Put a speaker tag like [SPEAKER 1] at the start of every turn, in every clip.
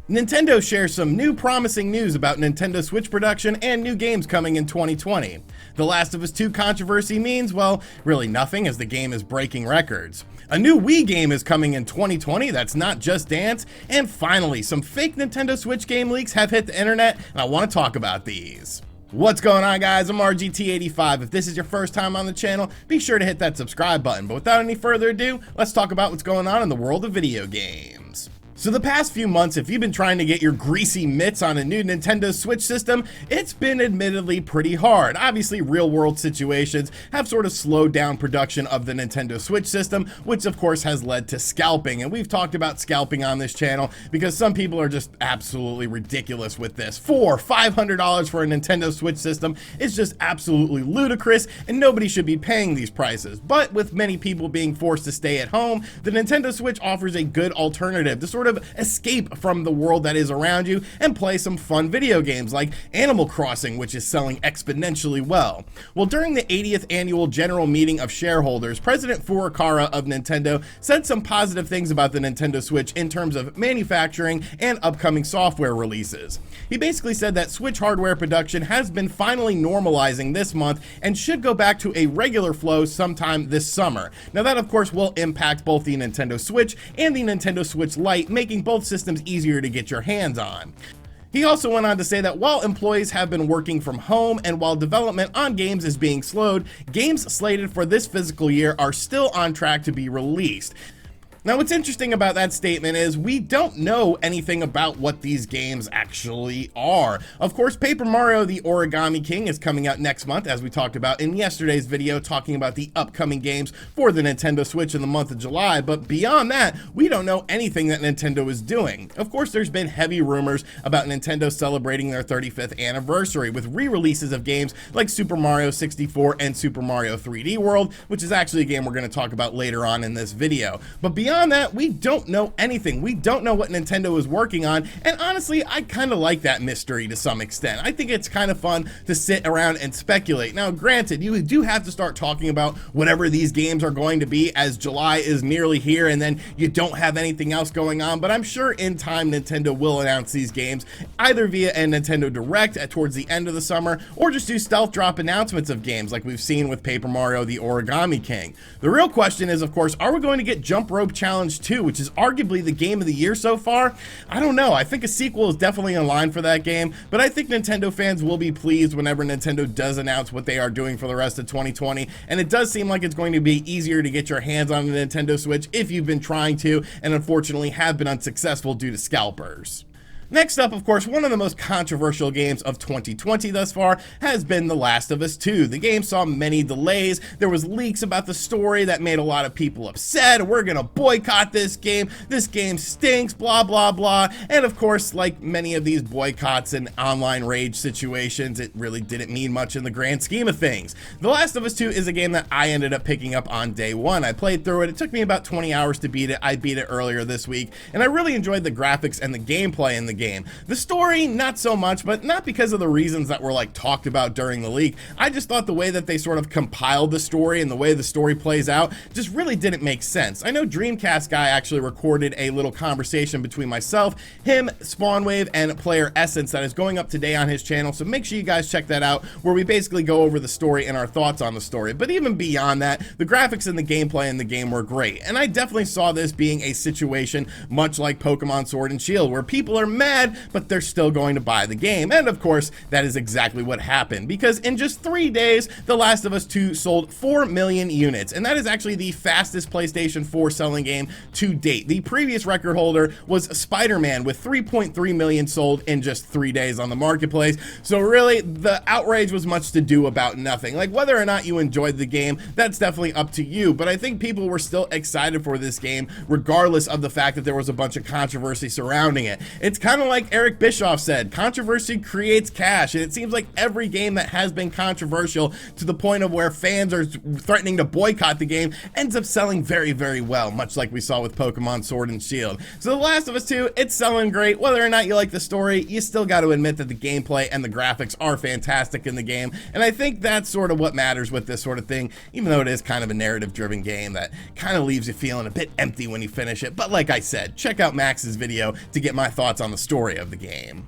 [SPEAKER 1] Nintendo shares some new promising news about Nintendo Switch production and new games coming in 2020. The Last of Us 2 controversy means, well, really nothing, as the game is breaking records. A new Wii game is coming in 2020 that's not just Dance, and finally, some fake Nintendo Switch game leaks have hit the internet, and I want to talk about these. What's going on, guys? I'm RGT85. If this is your first time on the channel, be sure to hit that subscribe button. But without any further ado, let's talk about what's going on in the world of video games. So the past few months, if you've been trying to get your greasy mitts on a new Nintendo Switch system, it's been admittedly pretty hard. Obviously, real-world situations have sort of slowed down production of the Nintendo Switch system, which of course has led to scalping. And we've talked about scalping on this channel because some people are just absolutely ridiculous with this. $500 for a Nintendo Switch system is just absolutely ludicrous, and nobody should be paying these prices. But with many people being forced to stay at home, the Nintendo Switch offers a good alternative to sort of escape from the world that is around you and play some fun video games like Animal Crossing, which is selling exponentially well. Well, during the 80th annual general meeting of shareholders, President Furukawa of Nintendo said some positive things about the Nintendo Switch in terms of manufacturing and upcoming software releases. He basically said that Switch hardware production has been finally normalizing this month and should go back to a regular flow sometime this summer. Now that of course will impact both the Nintendo Switch and the Nintendo Switch Lite, making both systems easier to get your hands on. He also went on to say that while employees have been working from home and while development on games is being slowed, games slated for this fiscal year are still on track to be released. Now, what's interesting about that statement is we don't know anything about what these games actually are. Of course, Paper Mario: The Origami King is coming out next month, as we talked about in yesterday's video talking about the upcoming games for the Nintendo Switch in the month of July, but beyond that, we don't know anything that Nintendo is doing. Of course, there's been heavy rumors about Nintendo celebrating their 35th anniversary with re-releases of games like Super Mario 64 and Super Mario 3D World, which is actually a game we're going to talk about later on in this video. But beyond that, we don't know anything. We don't know what Nintendo is working on, and honestly, I kind of like that mystery to some extent. I think it's kind of fun to sit around and speculate. Now, granted, you do have to start talking about whatever these games are going to be as July is nearly here and then you don't have anything else going on, but I'm sure in time Nintendo will announce these games either via a Nintendo Direct towards the end of the summer or just do stealth drop announcements of games like we've seen with Paper Mario: The Origami King. The real question is, of course, are we going to get Jump Rope Challenge 2, which is arguably the game of the year so far? I don't know. I think a sequel is definitely in line for that game, but I think Nintendo fans will be pleased whenever Nintendo does announce what they are doing for the rest of 2020, and it does seem like it's going to be easier to get your hands on the Nintendo Switch if you've been trying to, and unfortunately have been unsuccessful due to scalpers. Next up, of course, one of the most controversial games of 2020 thus far has been The Last of Us 2. The game saw many delays. There was leaks about the story that made a lot of people upset. We're gonna boycott this game. This game stinks, blah, blah, blah. And of course, like many of these boycotts and online rage situations, it really didn't mean much in the grand scheme of things. The Last of Us 2 is a game that I ended up picking up on day one. I played through it. It took me about 20 hours to beat it. I beat it earlier this week, and I really enjoyed the graphics and the gameplay in the game. The story, not so much, but not because of the reasons that were like talked about during the leak. I just thought the way that they sort of compiled the story and the way the story plays out just really didn't make sense. I know Dreamcast Guy actually recorded a little conversation between myself, him, Spawnwave, and Player Essence that is going up today on his channel, so make sure you guys check that out, where we basically go over the story and our thoughts on the story. But even beyond that, the graphics and the gameplay in the game were great, and I definitely saw this being a situation much like Pokemon Sword and Shield, where people are mad but they're still going to buy the game. And of course, that is exactly what happened, because in just 3 days, The Last of Us 2 sold 4 million units, and that is actually the fastest PlayStation 4 selling game to date. The previous record holder was Spider-Man with 3.3 million sold in just 3 days on the marketplace. So really, the outrage was much to do about nothing. Like, whether or not you enjoyed the game, that's definitely up to you, but I think people were still excited for this game, regardless of the fact that there was a bunch of controversy surrounding it. It's kind of like Eric Bischoff said, controversy creates cash, and it seems like every game that has been controversial to the point of where fans are threatening to boycott the game ends up selling very, very well, much like we saw with Pokemon Sword and Shield. So The Last of Us 2, it's selling great. Whether or not you like the story, you still got to admit that the gameplay and the graphics are fantastic in the game, and I think that's sort of what matters with this sort of thing, even though it is kind of a narrative-driven game that kind of leaves you feeling a bit empty when you finish it. But like I said, check out Max's video to get my thoughts on the story story of the game.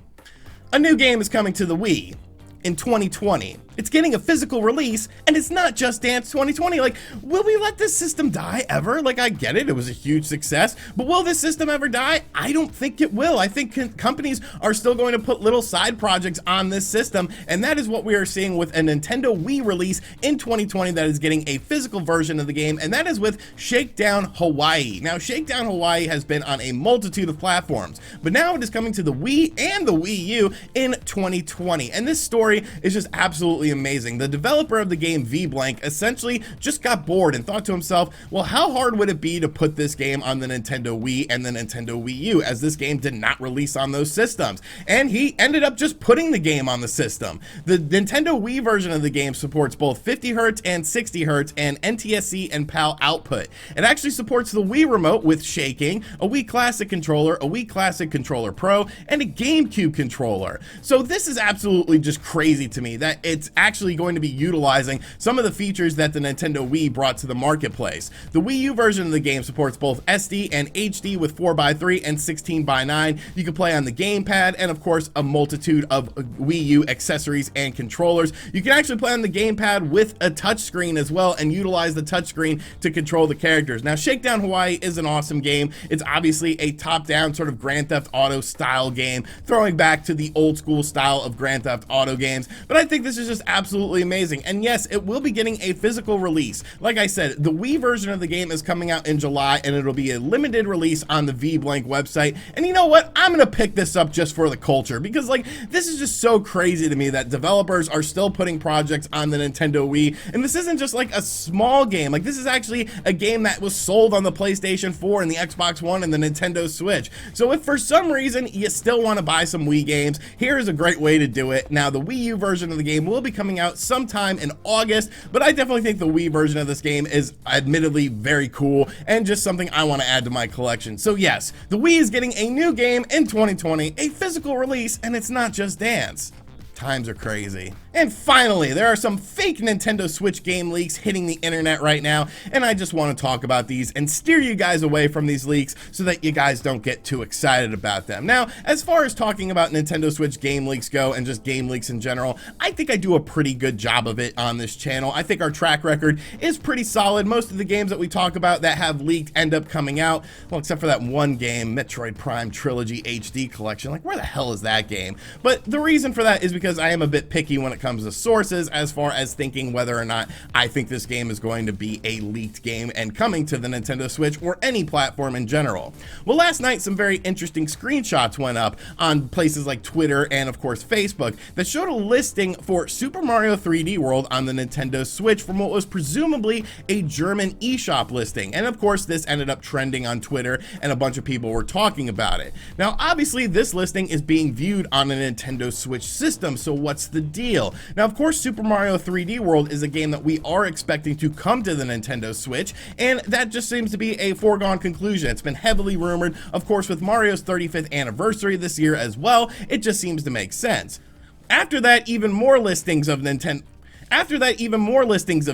[SPEAKER 1] A new game is coming to the Wii in 2020. It's getting a physical release, and it's not Just Dance 2020. Like, will we let this system die ever? Like, I get it, it was a huge success, but will this system ever die? I don't think it will. I think companies are still going to put little side projects on this system, and that is what we are seeing with a Nintendo Wii release in 2020 that is getting a physical version of the game, and that is with Shakedown Hawaii. Now, Shakedown Hawaii has been on a multitude of platforms, but now it is coming to the Wii and the Wii U in 2020, and this story is just absolutely amazing. The developer of the game, VBlank, essentially just got bored and thought to himself, well, how hard would it be to put this game on the Nintendo Wii and the Nintendo Wii U, as this game did not release on those systems? And he ended up just putting the game on the system. The Nintendo Wii version of the game supports both 50 Hz and 60 Hz and NTSC and PAL output. It actually supports the Wii Remote with shaking, a Wii Classic controller, a Wii Classic Controller Pro, and a GameCube controller. So this is absolutely just crazy to me that it's actually going to be utilizing some of the features that the Nintendo Wii brought to the marketplace. The Wii U version of the game supports both SD and HD with 4:3 and 16:9. You can play on the gamepad and of course a multitude of Wii U accessories and controllers. You can actually play on the gamepad with a touchscreen as well and utilize the touchscreen to control the characters. Now, Shakedown Hawaii is an awesome game. It's obviously a top-down sort of Grand Theft Auto style game, throwing back to the old school style of Grand Theft Auto games, but I think this is just absolutely amazing. And yes, it will be getting a physical release. Like I said, the Wii version of the game is coming out in July, and it'll be a limited release on the VBlank website. And you know what? I'm gonna pick this up just for the culture, because like, this is just so crazy to me that developers are still putting projects on the Nintendo Wii, and this isn't just like a small game. Like, this is actually a game that was sold on the PlayStation 4 and the Xbox One and the Nintendo Switch. So if for some reason you still want to buy some Wii games, here is a great way to do it. Now, the Wii U version of the game will be coming out sometime in August, but I definitely think the Wii version of this game is admittedly very cool and just something I want to add to my collection. So yes, the Wii is getting a new game in 2020, a physical release, and it's not Just Dance. Times are crazy. And finally, there are some fake Nintendo Switch game leaks hitting the internet right now, and I just want to talk about these and steer you guys away from these leaks so that you guys don't get too excited about them. Now, as far as talking about Nintendo Switch game leaks go and just game leaks in general, I think I do a pretty good job of it on this channel. I think our track record is pretty solid. Most of the games that we talk about that have leaked end up coming out, well, except for that one game, Metroid Prime Trilogy HD Collection. Like, where the hell is that game? But the reason for that is because I am a bit picky when it comes to sources as far as thinking whether or not I think this game is going to be a leaked game and coming to the Nintendo Switch or any platform in general. Well, last night some very interesting screenshots went up on places like Twitter and of course Facebook that showed a listing for Super Mario 3D World on the Nintendo Switch from what was presumably a German eShop listing. And of course this ended up trending on Twitter and a bunch of people were talking about it. Now obviously this listing is being viewed on a Nintendo Switch system, so what's the deal? Now, of course, Super Mario 3D World is a game that we are expecting to come to the Nintendo Switch, and that just seems to be a foregone conclusion. It's been heavily rumored, of course, with Mario's 35th anniversary this year as well. It just seems to make sense. After that, even more listings of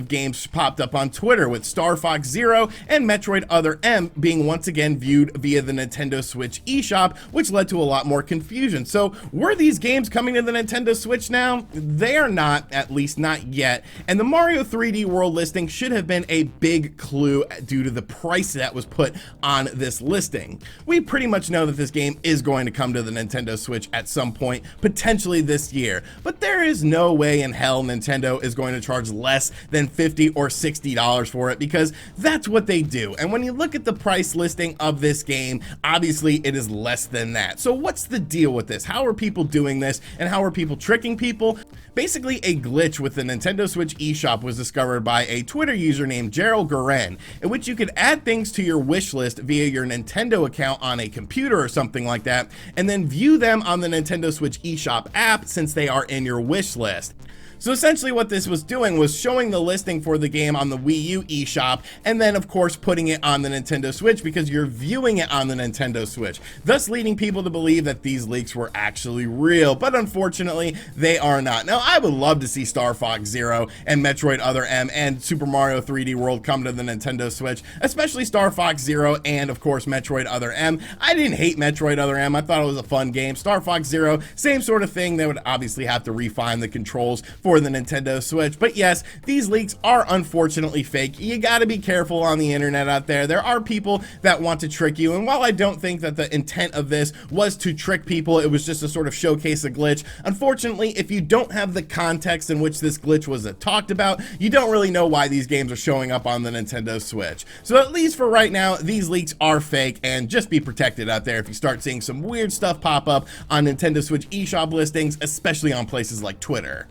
[SPEAKER 1] games popped up on Twitter, with Star Fox Zero and Metroid Other M being once again viewed via the Nintendo Switch eShop, which led to a lot more confusion. So were these games coming to the Nintendo Switch now? They are not, at least not yet, and the Mario 3D World listing should have been a big clue due to the price that was put on this listing. We pretty much know that this game is going to come to the Nintendo Switch at some point, potentially this year, but there is no way in hell Nintendo is going to charge less than $50 or $60 for it, because that's what they do. And when you look at the price listing of this game, obviously it is less than that. So what's the deal with this? How are people doing this, and how are people tricking people? Basically, a glitch with the Nintendo Switch eShop was discovered by a Twitter user named Gerald Guren, in which you could add things to your wish list via your Nintendo account on a computer or something like that, and then view them on the Nintendo Switch eShop app since they are in your wish list. So essentially what this was doing was showing the listing for the game on the Wii U eShop, and then of course putting it on the Nintendo Switch because you're viewing it on the Nintendo Switch, thus leading people to believe that these leaks were actually real, but unfortunately they are not. Now I would love to see Star Fox Zero and Metroid Other M and Super Mario 3D World come to the Nintendo Switch, especially Star Fox Zero and of course Metroid Other M. I didn't hate Metroid Other M, I thought it was a fun game. Star Fox Zero, same sort of thing. They would obviously have to refine the controls for the Nintendo Switch, but yes, these leaks are unfortunately fake. You gotta be careful on the internet out there. There are people that want to trick you, and while I don't think that the intent of this was to trick people, it was just to sort of showcase a glitch, unfortunately, if you don't have the context in which this glitch was talked about, you don't really know why these games are showing up on the Nintendo Switch. So at least for right now, these leaks are fake, and just be protected out there if you start seeing some weird stuff pop up on Nintendo Switch eShop listings, especially on places like Twitter.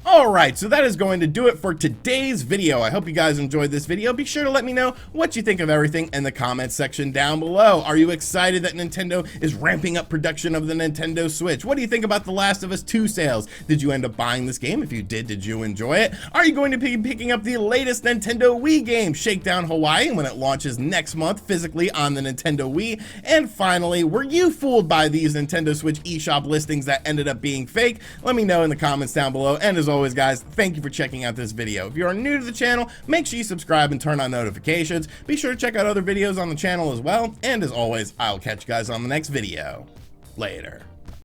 [SPEAKER 1] Alright, so that is going to do it for today's video. I hope you guys enjoyed this video. Be sure to let me know what you think of everything in the comments section down below. Are you excited that Nintendo is ramping up production of the Nintendo Switch? What do you think about The Last of Us 2 sales? Did you end up buying this game? If you did you enjoy it? Are you going to be picking up the latest Nintendo Wii game, Shakedown Hawaii, when it launches next month physically on the Nintendo Wii? And finally, were you fooled by these Nintendo Switch eShop listings that ended up being fake? Let me know in the comments down below, and as always guys, thank you for checking out this video. If you are new to the channel, make sure you subscribe and turn on notifications. Be sure to check out other videos on the channel as well, and as always, I'll catch you guys on the next video. Later.